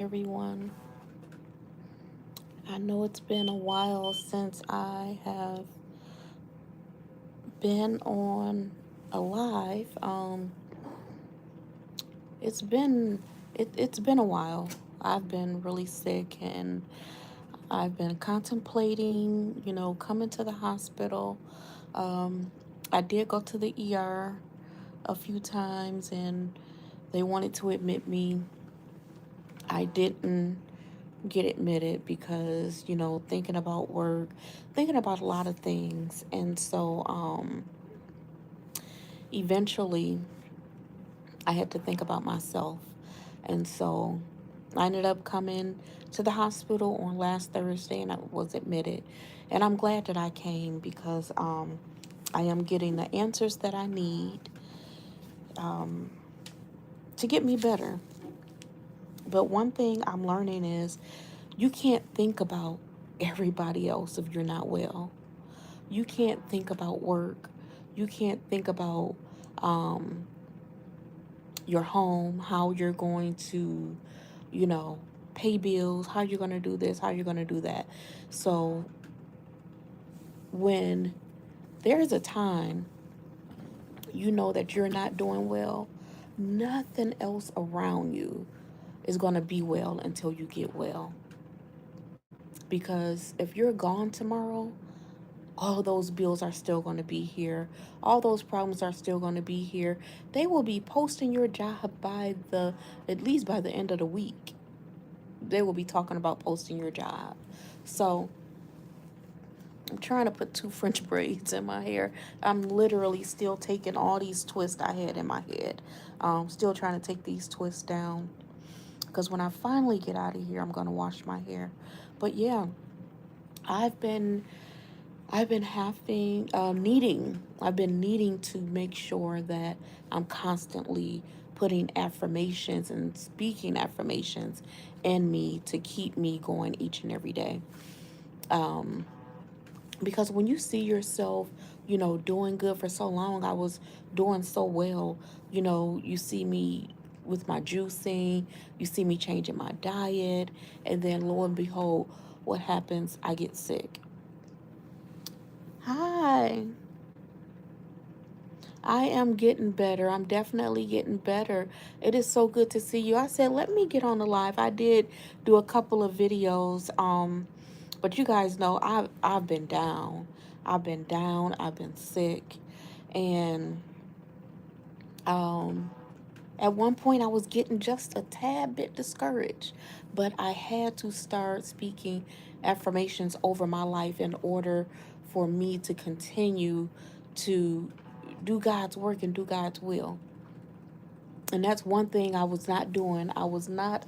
Everyone. I know it's been a while since I have been on a live. It's been it's been a while. I've been really sick and I've been contemplating, coming to the hospital. Um, I did go to the ER a few times and they wanted to admit me. I didn't get admitted because thinking about work, thinking about a lot of things. And so eventually I had to think about myself. And so I ended up coming to the hospital on last Thursday and I was admitted. And I'm glad that I came because I am getting the answers that I need um, to get me better. But one thing I'm learning is you can't think about everybody else if you're not well. You can't think about work. You can't think about um, your home, how you're going to, you know, pay bills, how you're going to do this, how you're going to do that. So when there's a time you know that you're not doing well, nothing else around you is going to be well until you get well. Because if you're gone tomorrow, all those bills are still going to be here. All those problems are still going to be here. They will be posting your job at least by the end of the week. They will be talking about posting your job. So I'm trying to put two French braids in my hair. I'm literally still taking all these twists I had in my head. Still trying to take these twists down. Because when I finally get out of here, I'm going to wash my hair. But yeah, I've been I've been having I've been needing to make sure that I'm constantly putting affirmations and speaking affirmations in me to keep me going each and every day. Um, because when you see yourself, doing good for so long, I was doing so well, you see me with my juicing, you see me changing my diet, and then lo and behold, what happens? I get sick. Hi. I am getting better. I'm definitely getting better. It is so good to see you. I said, let me get on the live. I did do a couple of videos. But you guys know I've been down. I've been down. I've been sick. And um at one point I was getting just a tad bit discouraged. But I had to start speaking affirmations over my life in order for me to continue to do God's work and do God's will. And that's one thing I was not doing. I was not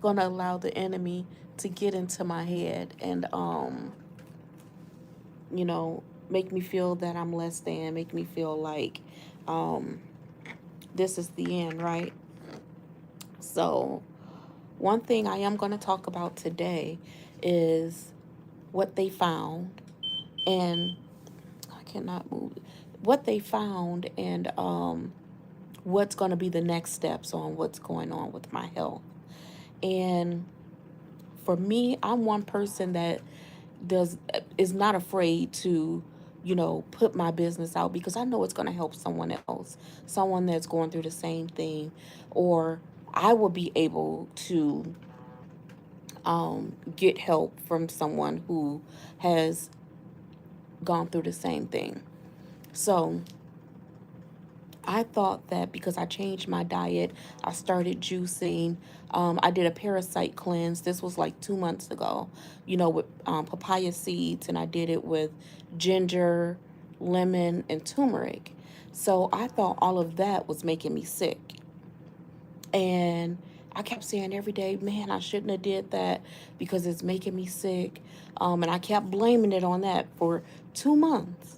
going to allow the enemy to get into my head and, you know, make me feel that I'm less than, make me feel like um, this is the end, right? So, one thing I am going to talk about today is what they found, and I cannot move. What they found, and what's going to be the next steps on what's going on with my health. And for me, I'm one person that does is not afraid to, put my business out because I know it's going to help someone else, someone that's going through the same thing, or I will be able to get help from someone who has gone through the same thing. So I thought that because I changed my diet, I started juicing. I did a parasite cleanse. This was like 2 months ago, with papaya seeds, and I did it with ginger, lemon, and turmeric. So I thought all of that was making me sick. And I kept saying every day, man, I shouldn't have did that because it's making me sick. And I kept blaming it on that for 2 months,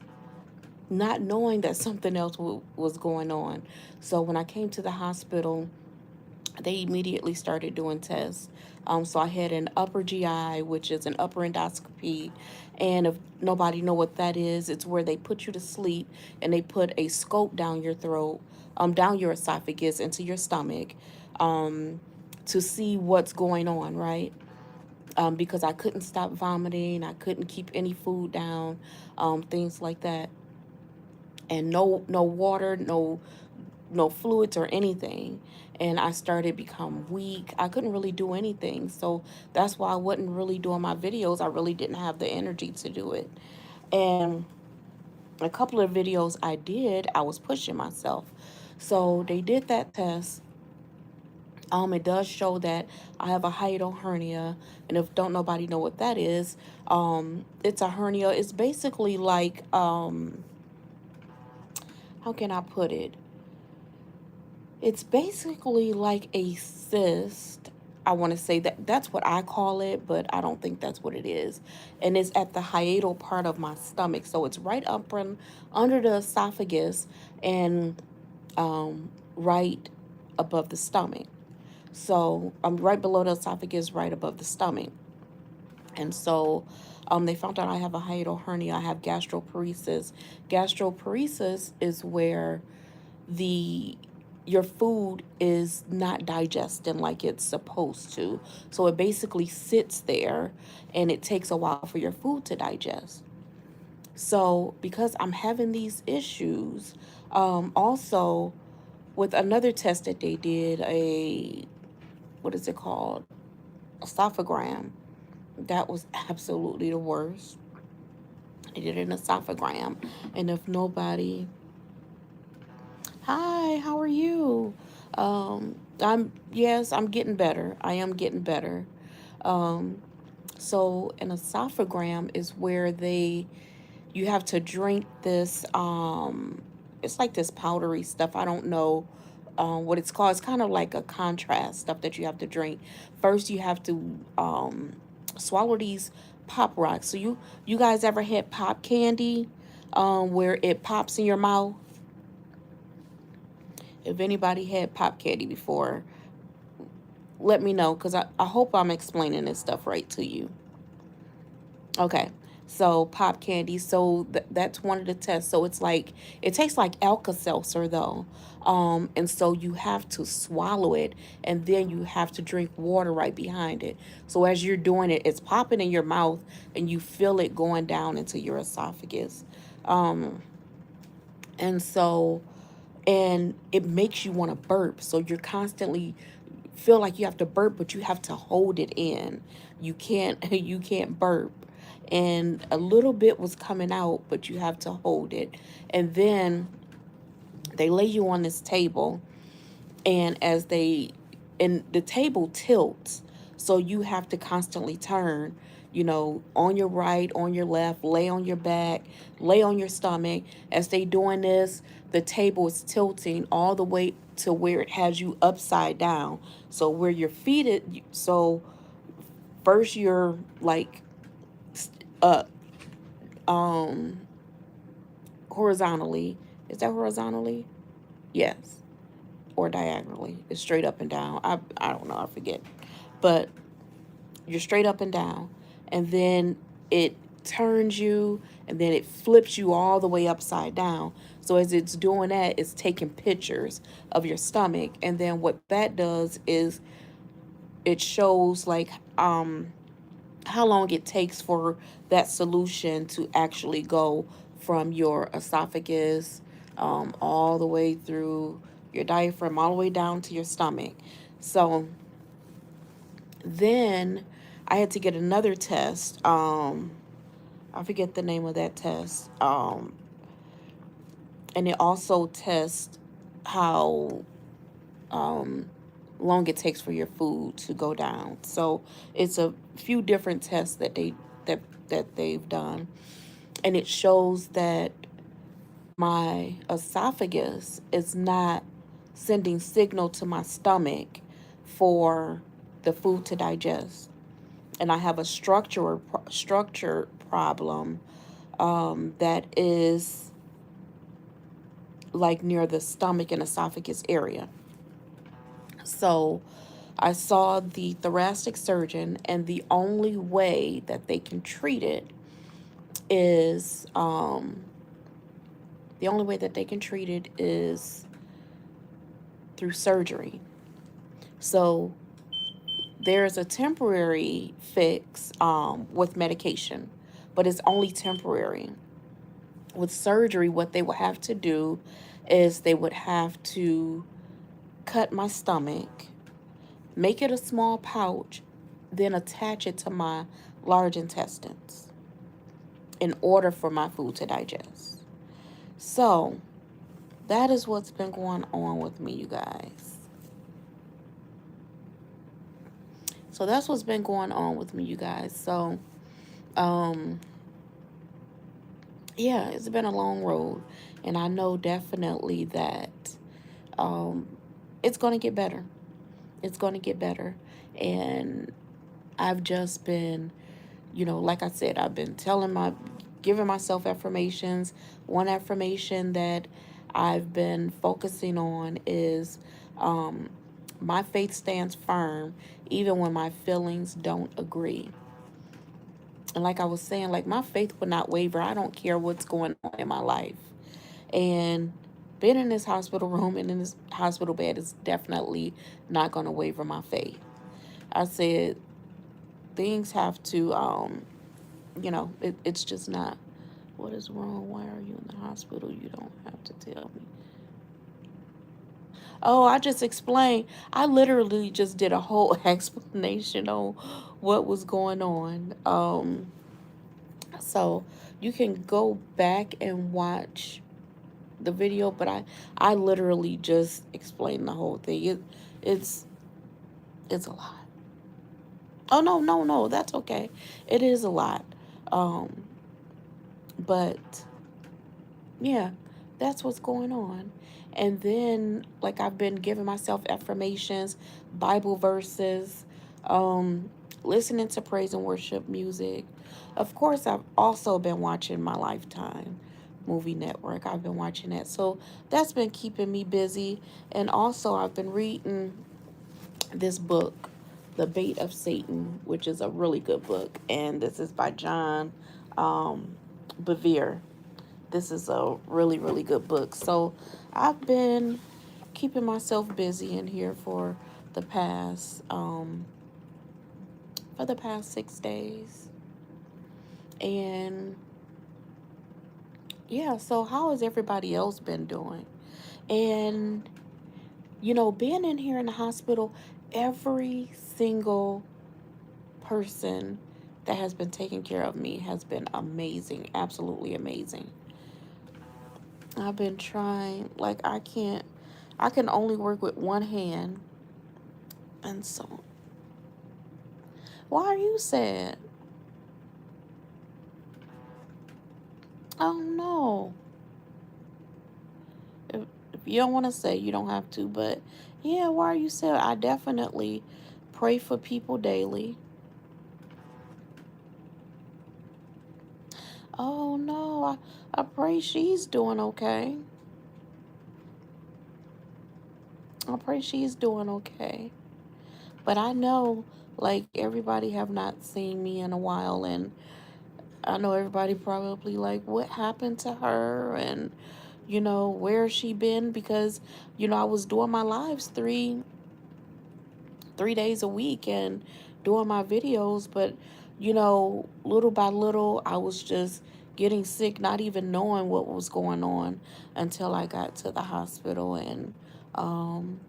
not knowing that something else was going on. So when I came to the hospital, they immediately started doing tests. So I had an upper GI, which is an upper endoscopy, and if nobody know what that is, it's where they put you to sleep and they put a scope down your throat, down your esophagus into your stomach, um, to see what's going on, right? Because I couldn't stop vomiting, I couldn't keep any food down, things like that, and no water, no fluids or anything. And I started become weak. I couldn't really do anything. So that's why I wasn't really doing my videos. I really didn't have the energy to do it. And a couple of videos I did, I was pushing myself. So they did that test. It does show that I have a hiatal hernia, and if don't nobody know what that is, it's a hernia. It's basically like, how can I put it? It's basically like a cyst. I want to say that that's what I call it, but I don't think that's what it is. And it's at the hiatal part of my stomach, so it's right up under the esophagus and right above the stomach. So I'm right below the esophagus, right above the stomach. And so they found out I have a hiatal hernia. I have gastroparesis. Gastroparesis is where the your food is not digesting like it's supposed to. So it basically sits there and it takes a while for your food to digest. So because I'm having these issues, also with another test that they did, a what is it called? Esophagram. That was absolutely the worst. They did an esophagram. And if nobody, hi, how are you? Yes, I'm getting better. I am getting better. Um, so an esophagram is where you have to drink this, it's like this powdery stuff. I don't know what it's called. It's kind of like a contrast stuff that you have to drink. First, you have to swallow these pop rocks. So you guys ever had pop candy where it pops in your mouth? If anybody had pop candy before, let me know because I hope I'm explaining this stuff right to you. Okay. So pop candy. So that's one of the tests. So it's like it tastes like Alka-Seltzer though. And so you have to swallow it and then you have to drink water right behind it. So as you're doing it, it's popping in your mouth and you feel it going down into your esophagus. Um, and so and it makes you want to burp. So you're constantly feel like you have to burp, but you have to hold it in. You can't you can't burp. And a little bit was coming out, but you have to hold it. And then they lay you on this table and and the table tilts, so you have to constantly turn, on your right, on your left, lay on your back, lay on your stomach. As they doing this, the table is tilting all the way to where it has you upside down. So where your feet so first you're like up, um horizontally. Is that horizontally? Yes. Or diagonally. It's straight up and down. I don't know, I forget. But you're straight up and down. And then it turns you and then it flips you all the way upside down. So as it's doing that, it's taking pictures of your stomach. And then what that does is it shows like how long it takes for that solution to actually go from your esophagus all the way through your diaphragm, all the way down to your stomach. So then I had to get another test. I forget the name of that test. And it also tests how um, long it takes for your food to go down. So it's a few different tests that that they've done, and it shows that my esophagus is not sending signal to my stomach for the food to digest, and I have a structure problem that is like near the stomach and esophagus area. So I saw the thoracic surgeon, and the only way that they can treat it is the only way that they can treat it is through surgery. So there's a temporary fix with medication, but it's only temporary. With surgery, what they would have to do is they would have to cut my stomach, make it a small pouch, then attach it to my large intestines in order for my food to digest. So that is what's been going on with me, you guys. So that's what's been going on with me, you guys. So, um, yeah, it's been a long road, and I know definitely that um, it's going to get better. It's going to get better, and I've just been, like I said, I've been giving myself affirmations. One affirmation that I've been focusing on is um, my faith stands firm even when my feelings don't agree. And like I was saying, like my faith will not waver. I don't care what's going on in my life. And being in this hospital room and in this hospital bed is definitely not going to waver my faith. I said things have to, it's just not. What is wrong? Why are you in the hospital? You don't have to tell me. Oh, I just explained. I literally just did a whole explanation on what was going on. So you can go back and watch the video, but I literally just explained the whole thing. It's it's a lot. Oh no, no, no, that's okay. It is a lot. Um, but yeah, that's what's going on. And then like I've been giving myself affirmations, Bible verses, um, listening to praise and worship music. Of course, I've also been watching my Lifetime movie network. I've been watching that. So that's been keeping me busy. And also I've been reading this book, The Bait of Satan, which is a really good book. And this is by John Bevere. This is a really, really good book. So I've been keeping myself busy in here for the past 6 days. And yeah, so how has everybody else been doing? And being in here in the hospital, every single person that has been taking care of me has been amazing, absolutely amazing. I've been trying, like, I can only work with one hand. And so, why are you sad? Oh no. If, if you don't want to say, you don't have to, but yeah, why are you sad? I definitely pray for people daily. Oh no, I pray she's doing okay. I pray she's doing okay. But I know, like, everybody have not seen me in a while, and I know everybody probably like, what happened to her, and where she been, because I was doing my lives three days a week and doing my videos, but little by little I was just getting sick, not even knowing what was going on until I got to the hospital, um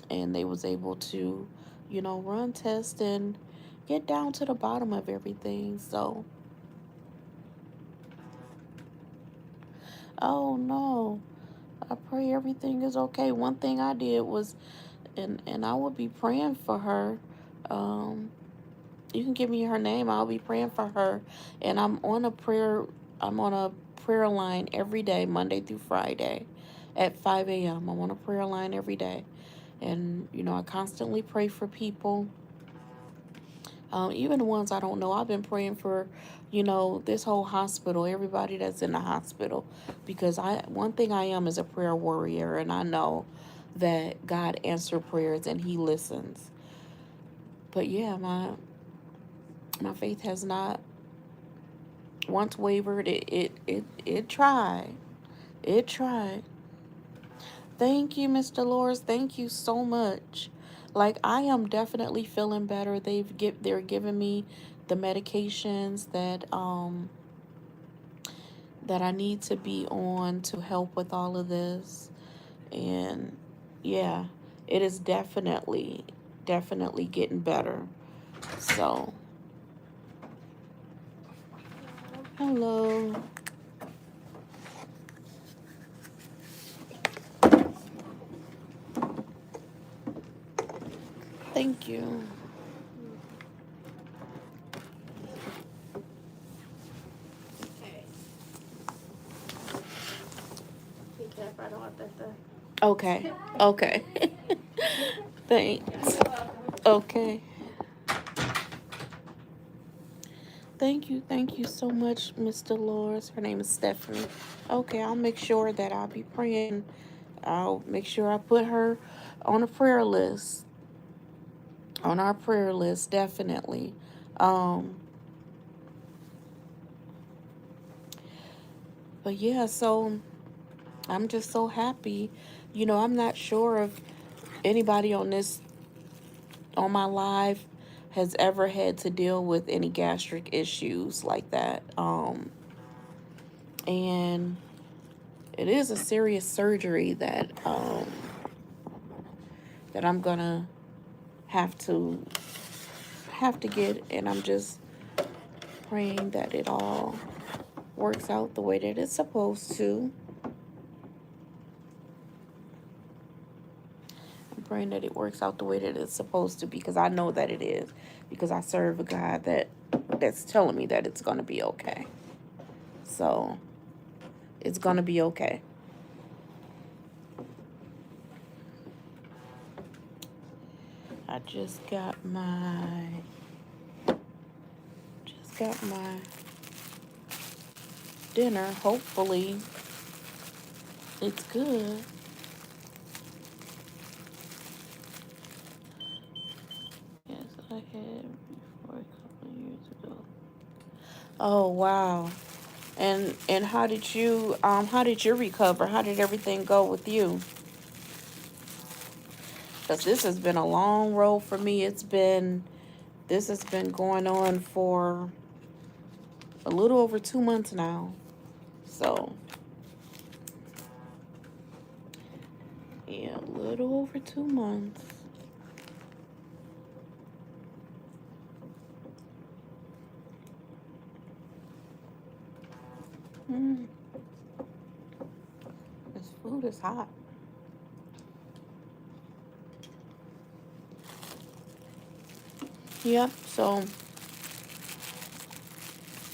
and they was able to run tests and get down to the bottom of everything. So oh no, I pray everything is okay. One thing I did was, and I would be praying for her. um you can give me her name, I'll be praying for her. And I'm on a prayer line every day, Monday through Friday at 5 a.m. I'm on a prayer line every day. And I constantly pray for people, even the ones I don't know. I've been praying for, this whole hospital, everybody that's in the hospital, because one thing I am is a prayer warrior, and I know that God answers prayers and He listens. But yeah, my faith has not once wavered. It tried. It tried. Thank you, Mr. Dolores. Thank you so much. Like, I am definitely feeling better. They're giving me the medications that I need to be on to help with all of this. And yeah, it is definitely getting better. So, hello. Thank you. Okay. Okay. Thanks. Okay. Thank you so much, Miss Dolores. Her name is Stephanie. Okay, I'll make sure that I'll be praying. I'll make sure I put her on a prayer list. On our prayer list, definitely. Um, but yeah, so I'm just so happy. I'm not sure if anybody on my live has ever had to deal with any gastric issues like that. And it is a serious surgery that I'm gonna have to get, and I'm just praying that it all works out the way that it's supposed to. I'm praying that it works out the way that it's supposed to, because I know that it is, because I serve a God that's telling me that it's gonna be okay. So it's gonna be okay. I just got my dinner. Hopefully it's good. Yes, I had before a couple of years ago. Oh wow. And how did you recover? How did everything go with you? Because this has been a long road for me. This has been going on for a little over 2 months now. So yeah, a little over 2 months. Mm, this food is hot. Yep. So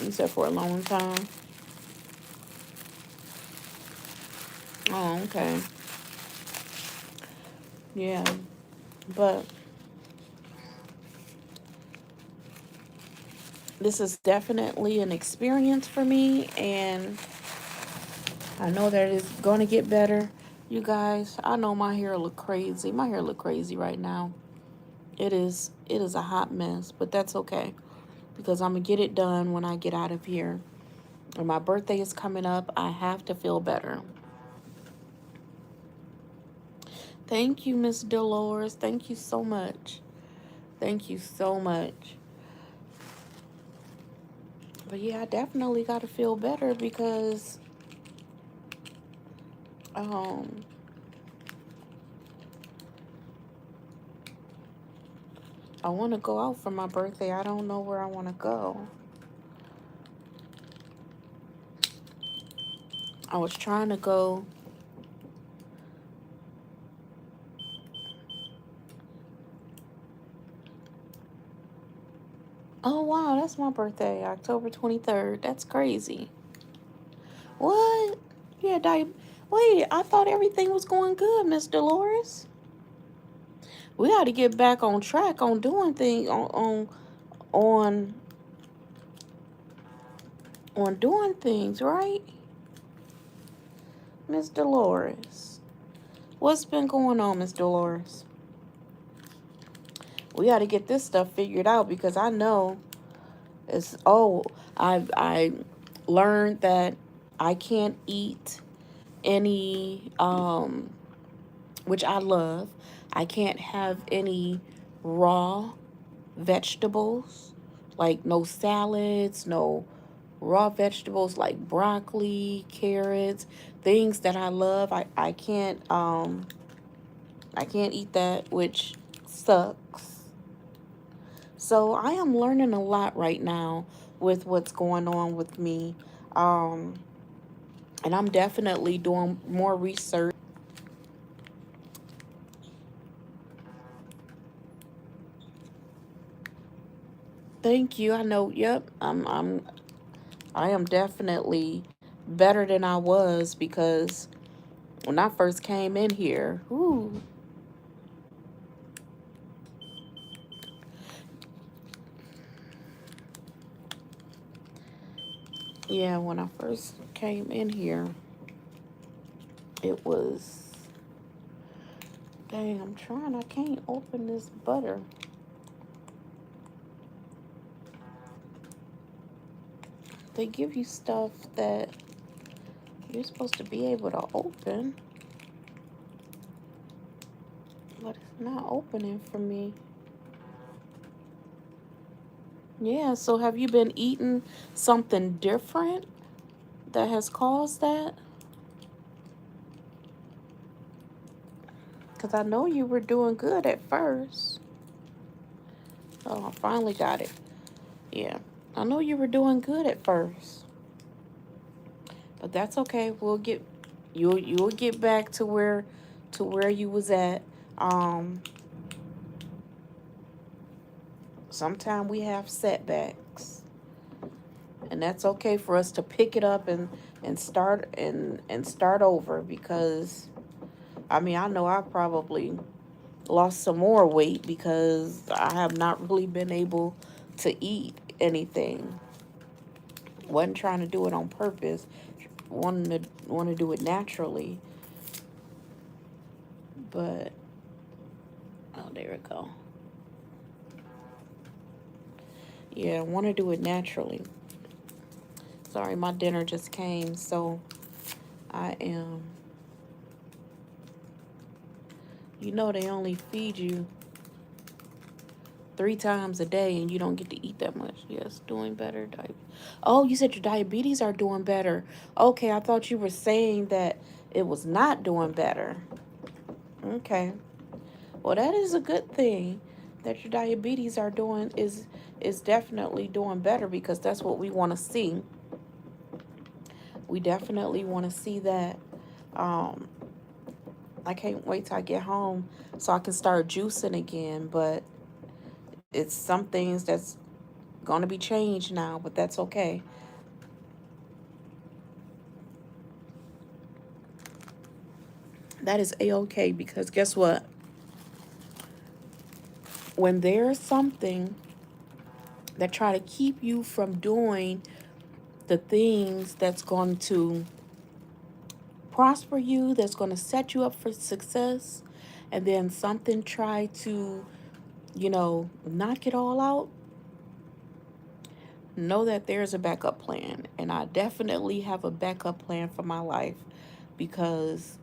you said for a long time. Oh, okay. Yeah, but this is definitely an experience for me, and I know that it's going to get better. You guys, I know my hair look crazy. My hair look crazy right now. It is a hot mess, but that's okay, because I'm going to get it done when I get out of here. And my birthday is coming up. I have to feel better. Thank you, Miss Dolores. Thank you so much. Thank you so much. But yeah, I definitely got to feel better, because um I want to go out for my birthday. I don't know where I want to go. I was trying to go. Oh wow, that's my birthday, October 23rd. That's crazy. What? Yeah, wait, I thought everything was going good, Miss Dolores. We got to get back on track on doing things on on doing things, right? Miss Dolores. What's been going on, Miss Dolores? We got to get this stuff figured out, because I know it's I learned that I can't eat any which I love. I can't have any raw vegetables, like no salads, no raw vegetables like broccoli, carrots, things that I love. I can't eat that, which sucks. So I am learning a lot right now with what's going on with me. Um, and I'm definitely doing more research. Thank you. I know, yep. I am definitely better than I was because when I first came in here, ooh, yeah, when I first came in here, it was, dang, I'm trying, I can't open this butter. They give you stuff that you're supposed to be able to open, but it's not opening for me. Yeah, so have you been eating something different that has caused that? Because I know you were doing good at first. Oh, I finally got it. Yeah. I know you were doing good at first. But that's okay. You'll get back to where you was at. Um Sometime we have setbacks. And that's okay for us to pick it up and start over because I mean I know I probably lost some more weight because I have not really been able to eat anything. Wasn't trying to do it on purpose. Want to do it naturally, but oh, there we go. Yeah, want to do it naturally. Sorry, my dinner just came, so I am. You know they only feed you 3 times a day, and you don't get to eat that much. Yes, doing better. Oh, you said your diabetes are doing better. Okay, I thought you were saying that it was not doing better. Okay. Well, that is a good thing that your diabetes are doing is definitely doing better because that's what we want to see. We definitely want to see that. Um, I can't wait till I get home so I can start juicing again. But it's some things that's gonna be changed now, but that's okay. That is a okay because guess what? When there's something that try to keep you from doing the things that's going to prosper you, that's going to set you up for success, and then something try to, knock it all out, know that there's a backup plan. And I definitely have a backup plan for my life because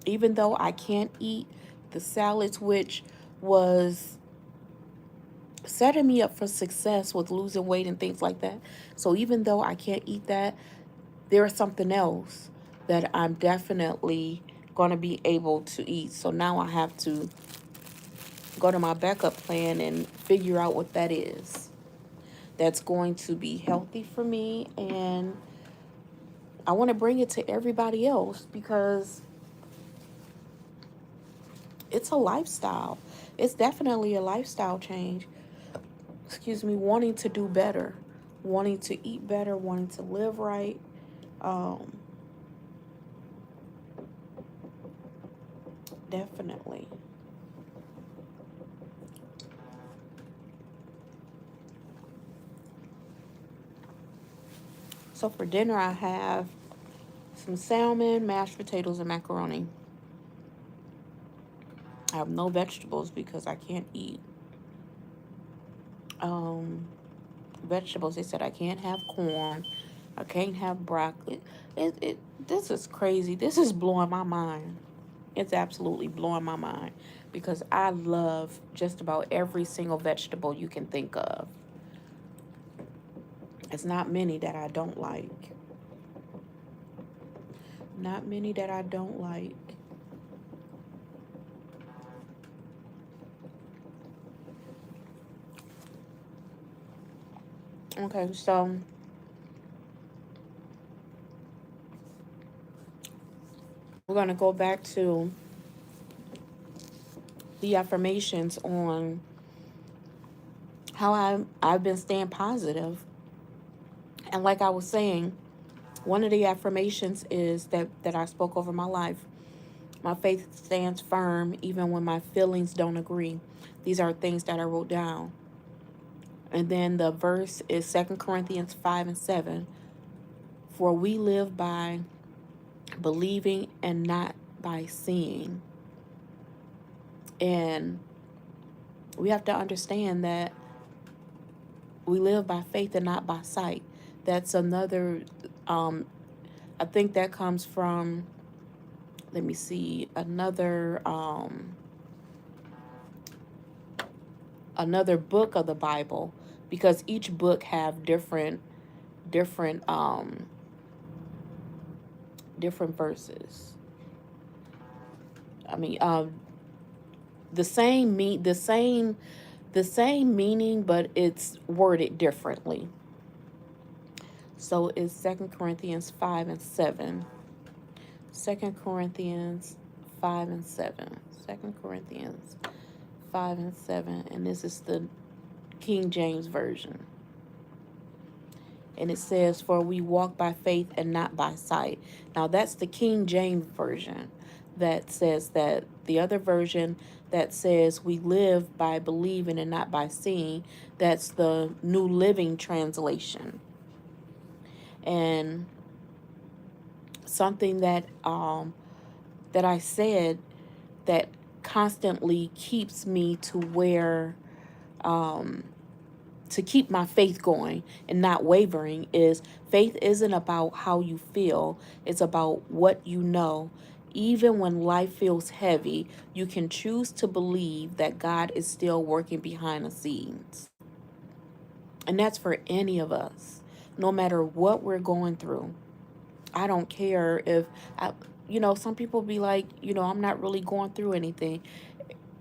even though I can't eat the salads, which was setting me up for success with losing weight and things like that. So even though I can't eat that, there is something else that I'm definitely going to be able to eat. So now I have to go to my backup plan and figure out what that is. That's going to be healthy for me. And I want to bring it to everybody else because it's a lifestyle. It's definitely a lifestyle change. Excuse me, wanting to do better, wanting to eat better, wanting to live right. Um, Definitely. So for dinner, I have some salmon, mashed potatoes, and macaroni. I have no vegetables because I can't eat um, vegetables. They said I can't have corn. I can't have broccoli. This is crazy. This is blowing my mind. It's absolutely blowing my mind because I love just about every single vegetable you can think of. It's not many that I don't like. Not many that I don't like. Okay, so we're going to go back to the affirmations on how I've been staying positive. And like I was saying, one of the affirmations is that I spoke over my life. My faith stands firm even when my feelings don't agree. These are things that I wrote down. And then the verse is 2 Corinthians 5 and 7. For we live by believing and not by seeing. And we have to understand that we live by faith and not by sight. That's another, I think that comes from, let me see, another book of the Bible, because each book have different different verses. I mean, the same the same meaning, but it's worded differently. So it's 2 Corinthians 5 and 7. 2 Corinthians 5 and 7. 2 Corinthians 5 and 7, and this is the King James Version. And it says, for we walk by faith and not by sight. Now that's the King James Version that says that. The other version that says we live by believing and not by seeing, that's the New Living Translation. And something that I said that constantly keeps me to where to keep my faith going and not wavering is faith isn't about how you feel, it's about what you know. Even when life feels heavy, you can choose to believe that God is still working behind the scenes. And that's for any of us, no matter what we're going through. I don't care if some people be like, I'm not really going through anything.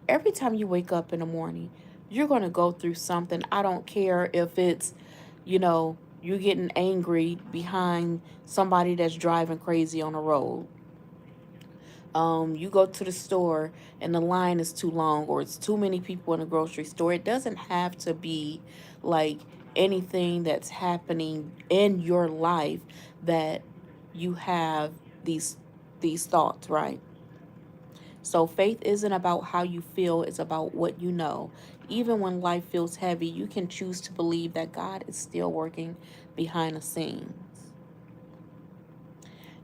Every time you wake up in the morning, you're going to go through something. I don't care if it's, you're getting angry behind somebody that's driving crazy on the road. You go to the store and the line is too long, or it's too many people in the grocery store. It doesn't have to be like anything that's happening in your life that you have these thoughts, right? So faith isn't about how you feel, it's about what you know. Even when life feels heavy, you can choose to believe that God is still working behind the scenes.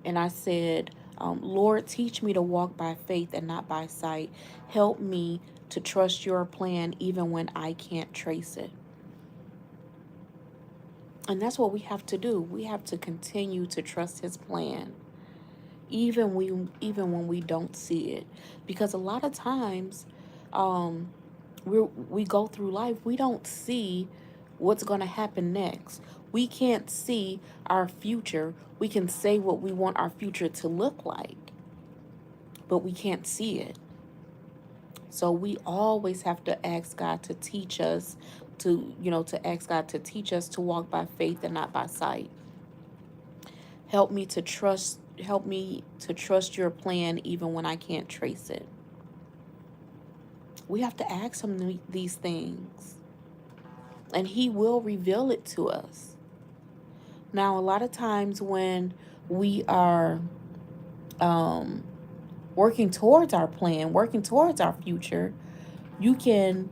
And I said, Lord, teach me to walk by faith and not by sight. Help me to trust your plan even when I can't trace it. And that's what we have to do. We have to continue to trust his plan, even when we don't see it. Because a lot of times, um, we go through life, we don't see what's going to happen next. We can't see our future. We can say what we want our future to look like, but we can't see it. So we always have to ask God to teach us to ask God to teach us to walk by faith and not by sight. Help me to trust your plan even when I can't trace it. We have to ask him these things, and he will reveal it to us. Now, a lot of times when we are um, working towards our plan, working towards our future, you can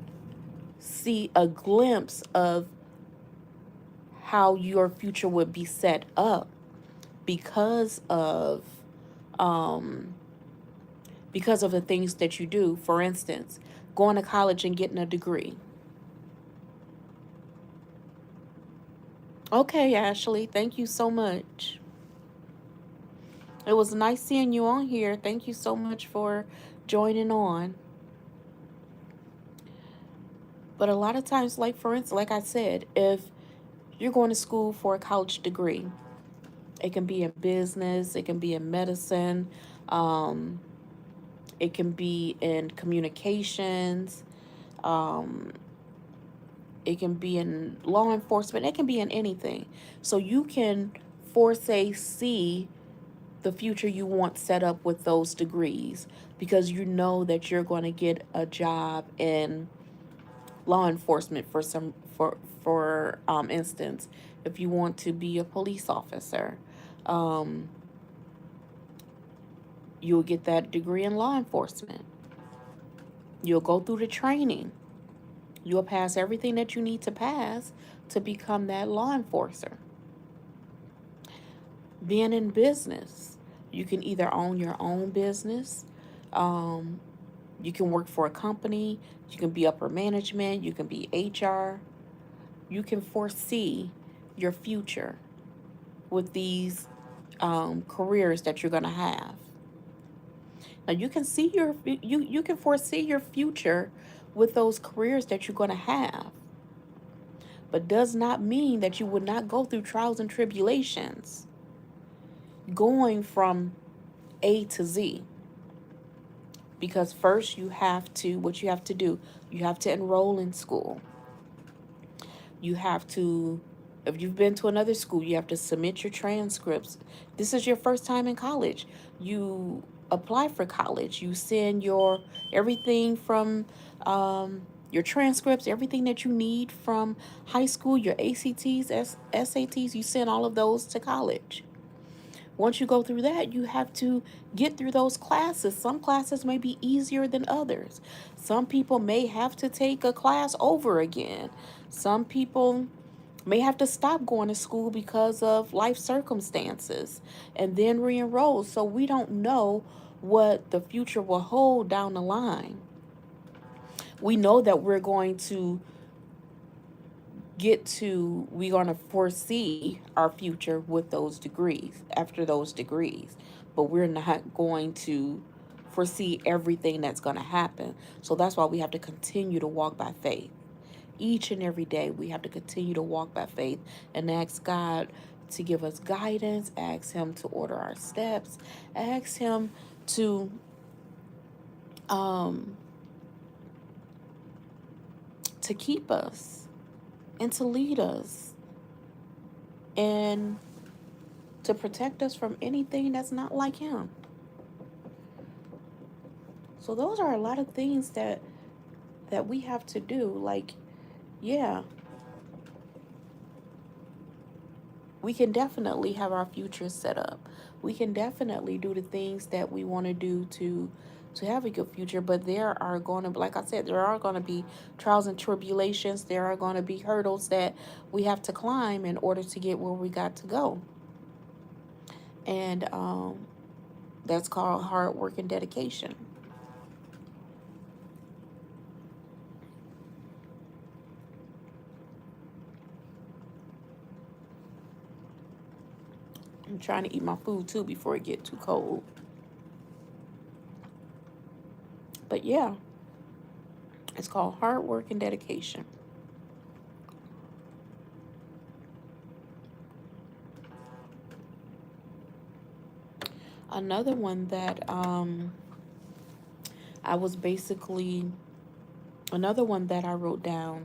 see a glimpse of how your future would be set up because of um, the things that you do. For instance, going to college and getting a degree. Okay, Ashley, thank you so much. It was nice seeing you on here. Thank you so much for joining on. But a lot of times, like for instance, like I said, if you're going to school for a college degree, it can be in business, it can be in medicine, um, it can be in communications, um, it can be in law enforcement, it can be in anything. So you can foresee the future you want set up with those degrees because you know that you're going to get a job in law enforcement for instance, if you want to be a police officer, um, you'll get that degree in law enforcement. You'll go through the training. You'll pass everything that you need to pass to become that law enforcer. Being in business, you can either own your own business, um, you can work for a company, you can be upper management, you can be HR. You can foresee your future with these careers that you're going to have. Now you can foresee your future with those careers that you're going to have, but does not mean that you would not go through trials and tribulations going from A to Z. Because first you have to, what you have to do, you have to enroll in school. You have to, if you've been to another school, you have to submit your transcripts. This is your first time in college. You apply for college. You send your everything from your transcripts, everything that you need from high school, your ACTs, SATs, you send all of those to college. Once you go through that, you have to get through those classes. Some classes may be easier than others. Some people may have to take a class over again. Some people may have to stop going to school because of life circumstances and then re enroll. So we don't know what the future will hold down the line. We know that we're going to foresee our future with those degrees, after those degrees, but we're not going to foresee everything that's going to happen. So that's why we have to continue to walk by faith. Each and every day, we have to continue to walk by faith and ask God to give us guidance, ask Him to order our steps, ask Him to um to keep us and to lead us and to protect us from anything that's not like Him. So those are a lot of things that we have to do. Like, yeah, we can definitely have our future set up. We can definitely do the things that we want to do to have a good future, but there are going to, like I said, there are going to be trials and tribulations. There are going to be hurdles that we have to climb in order to get where we got to go. And that's called hard work and dedication. I'm trying to eat my food too before it get too cold. But yeah, it's called hard work and dedication. Another one that I was basically another one that I wrote down,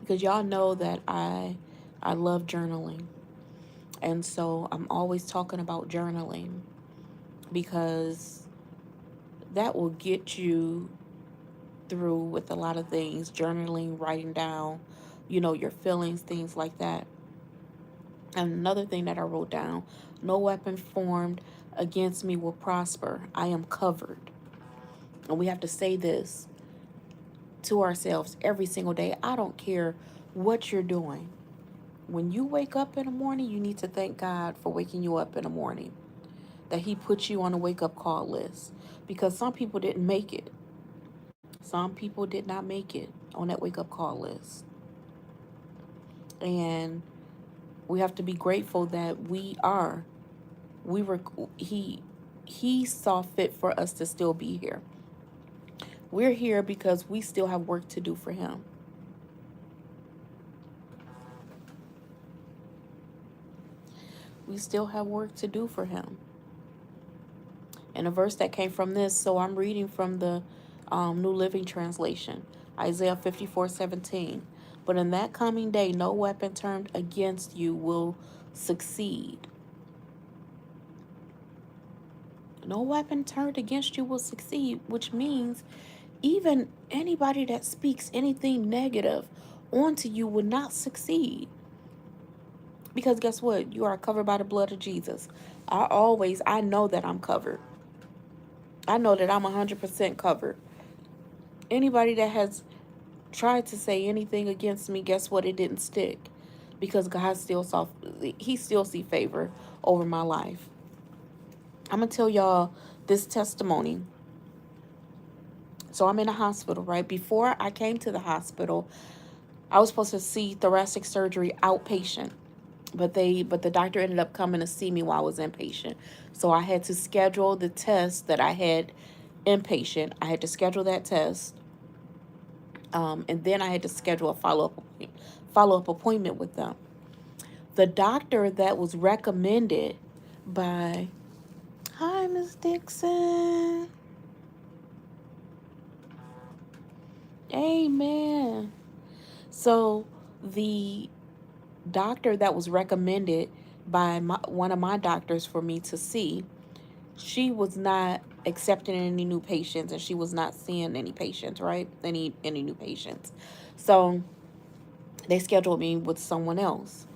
because y'all know that I love journaling. And so I'm always talking about journaling because that will get you through with a lot of things. Journaling, writing down, your feelings, things like that. And another thing that I wrote down, no weapon formed against me will prosper. I am covered. And we have to say this to ourselves every single day. I don't care what you're doing. When you wake up in the morning, you need to thank God for waking you up in the morning, that He put you on a wake up call list, because some people didn't make it. Some people did not make it on that wake up call list. And we have to be grateful that we were he saw fit for us to still be here. We're here because we still have work to do for him. We still have work to do for him. And a verse that came from this, so I'm reading from the New Living Translation, Isaiah 54:17. But in that coming day, no weapon turned against you will succeed. No weapon turned against you will succeed, which means even anybody that speaks anything negative onto you will not succeed. Because guess what? You are covered by the blood of Jesus. I know that I'm covered. I know that I'm 100% covered. Anybody that has tried to say anything against me, guess what? It didn't stick. Because he still see favor over my life. I'm going to tell y'all this testimony. So I'm in a hospital, right? Before I came to the hospital, I was supposed to see thoracic surgery outpatient. But the doctor ended up coming to see me while I was inpatient. So I had to schedule the test that I had inpatient. I had to schedule that test. And then I had to schedule a follow-up appointment with them. The doctor that was recommended by, hi, Miss Dixon. Amen. So the doctor that was recommended by one of my doctors for me to see, she was not accepting any new patients, and she was not seeing any patients, right? Any new patients. So they scheduled me with someone else.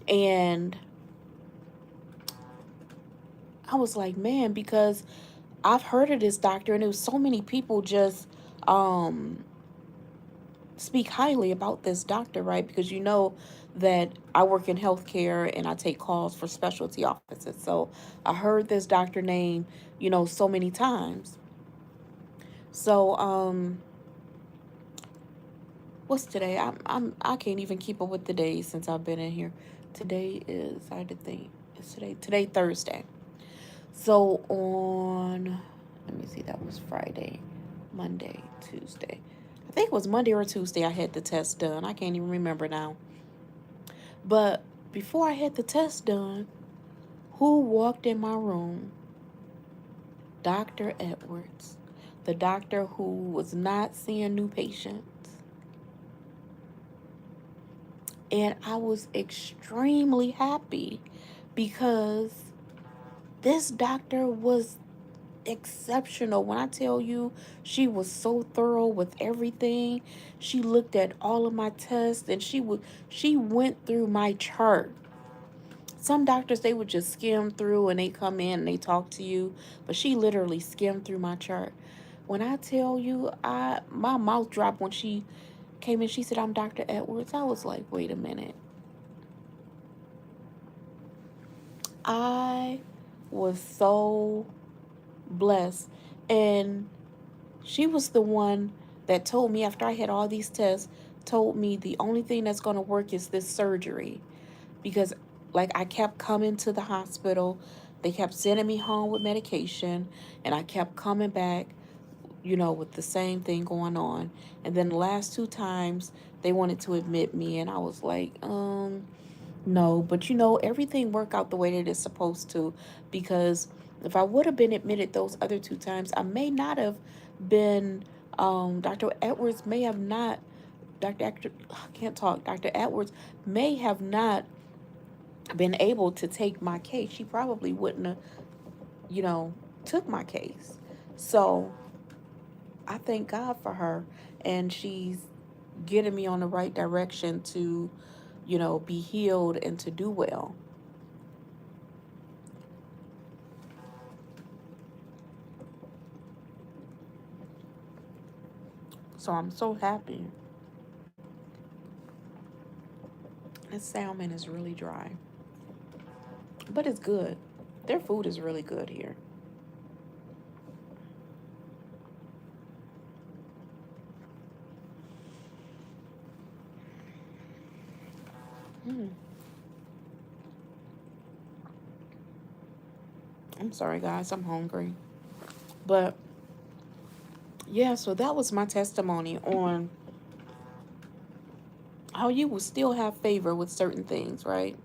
And I was like, man, because I've heard of this doctor, and it was so many people just speak highly about this doctor, right? Because you know that I work in healthcare and I take calls for specialty offices. So I heard this doctor name, so many times. So what's today? I can't even keep up with the days since I've been in here. Today is, I had to think. It's today Thursday. So on, let me see, that was Friday, Monday, Tuesday. I think it was Monday or Tuesday I had the test done. I can't even remember now. But before I had the test done, who walked in my room? Dr. Edwards, the doctor who was not seeing new patients. And I was extremely happy because this doctor was exceptional. When I tell you, she was so thorough with everything. She looked at all of my tests, and she went through my chart. Some doctors, they would just skim through and they come in and they talk to you, but she literally skimmed through my chart. When I tell you, my mouth dropped when she came in. She said, "I'm Dr. Edwards." I was like, wait a minute. I was so blessed. And she was the one that told me, after I had all these tests, told me the only thing that's going to work is this surgery. Because, like, I kept coming to the hospital. They kept sending me home with medication. And I kept coming back, with the same thing going on. And then the last two times, they wanted to admit me. And I was like, no. But, everything worked out the way that it's supposed to. Because if I would have been admitted those other two times, I may not have been, Dr. Edwards may have not, I can't talk. Dr. Edwards may have not been able to take my case. She probably wouldn't have, took my case. So I thank God for her. And she's getting me on the right direction to, be healed and to do well. So I'm so happy. This salmon is really dry, but it's good. Their food is really good here. Mm. I'm sorry, guys. I'm hungry. But Yeah, so that was my testimony on how you will still have favor with certain things, right?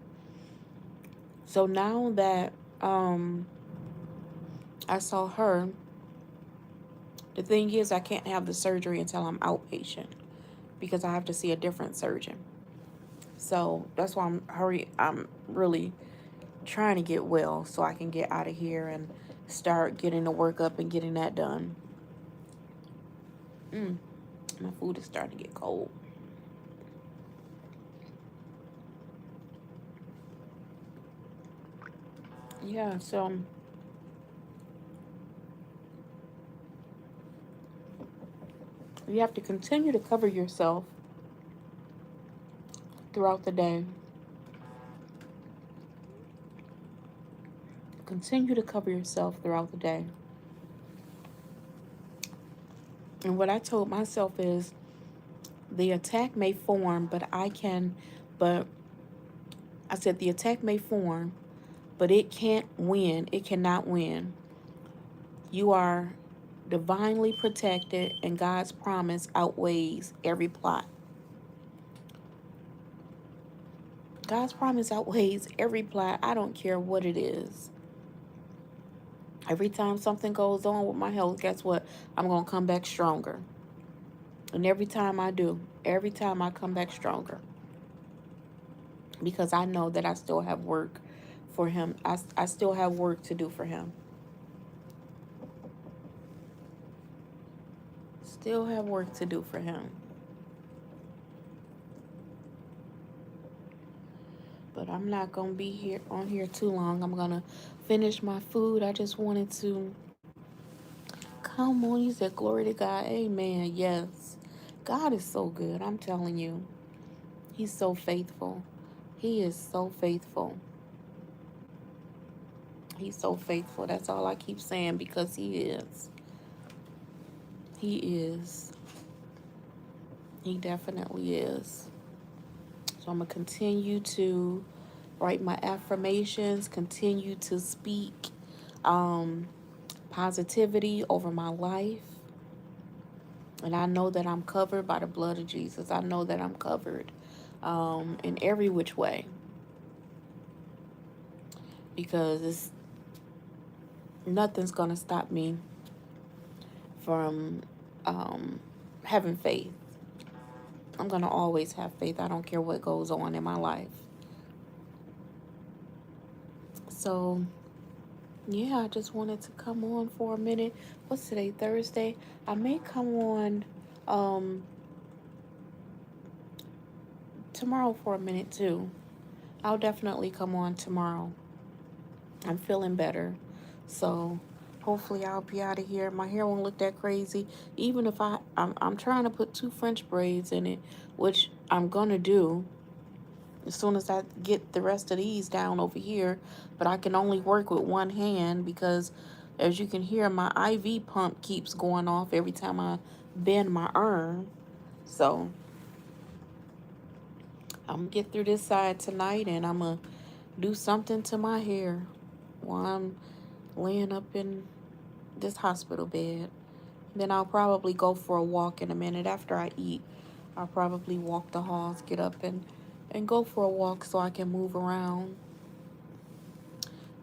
So now that um I saw her, the thing is I can't have the surgery until I'm outpatient because I have to see a different surgeon. So that's why I'm really trying to get well so I can get out of here and start getting the work up and getting that done. Mm, my food is starting to get cold. Yeah, so you have to continue to cover yourself throughout the day. Continue to cover yourself throughout the day. And what I told myself is the attack may form, but I said the attack may form, but it can't win. It cannot win. You are divinely protected, and God's promise outweighs every plot. God's promise outweighs every plot. I don't care what it is. Every time something goes on with my health, guess what? I'm going to come back stronger. And every time I do, every time I come back stronger. Because I know that I still have work for Him. I still have work to do for Him. Still have work to do for Him. But I'm not going to be here on here too long. I'm going to finish my food. I just wanted to come on. You said, glory to God. Amen. Yes. God is so good. I'm telling you. He's so faithful. He is so faithful. He's so faithful. That's all I keep saying because He is. He is. He definitely is. So I'm going to continue to write my affirmations, continue to speak um, positivity over my life. And I know that I'm covered by the blood of Jesus. I know that I'm covered in every which way because nothing's going to stop me from um, having faith. I'm going to always have faith. I don't care what goes on in my life. So, yeah, I just wanted to come on for a minute. What's today? Thursday. I may come on um, tomorrow for a minute too. I'll definitely come on tomorrow. I'm feeling better. So, hopefully I'll be out of here. My hair won't look that crazy. Even if I'm trying to put 2 French braids in it, which I'm going to do as soon as I get the rest of these down over here. But I can only work with one hand because, as you can hear, my IV pump keeps going off every time I bend my arm. So I'm going to get through this side tonight and I'm going to do something to my hair while I'm laying up in this hospital bed. Then I'll probably go for a walk in a minute after I eat. I'll probably walk the halls, get up and go for a walk so I can move around.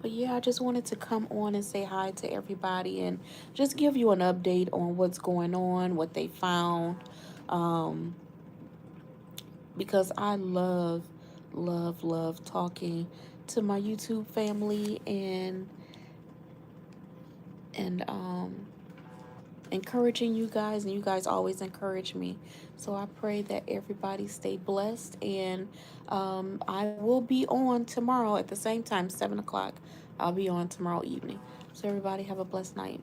But yeah, I just wanted to come on and say hi to everybody and just give you an update on what's going on, what they found. Um, because I love talking to my YouTube family and encouraging you guys, and you guys always encourage me. So I pray that everybody stay blessed, and I will be on tomorrow at the same time, 7 o'clock. I'll be on tomorrow evening. So everybody have a blessed night.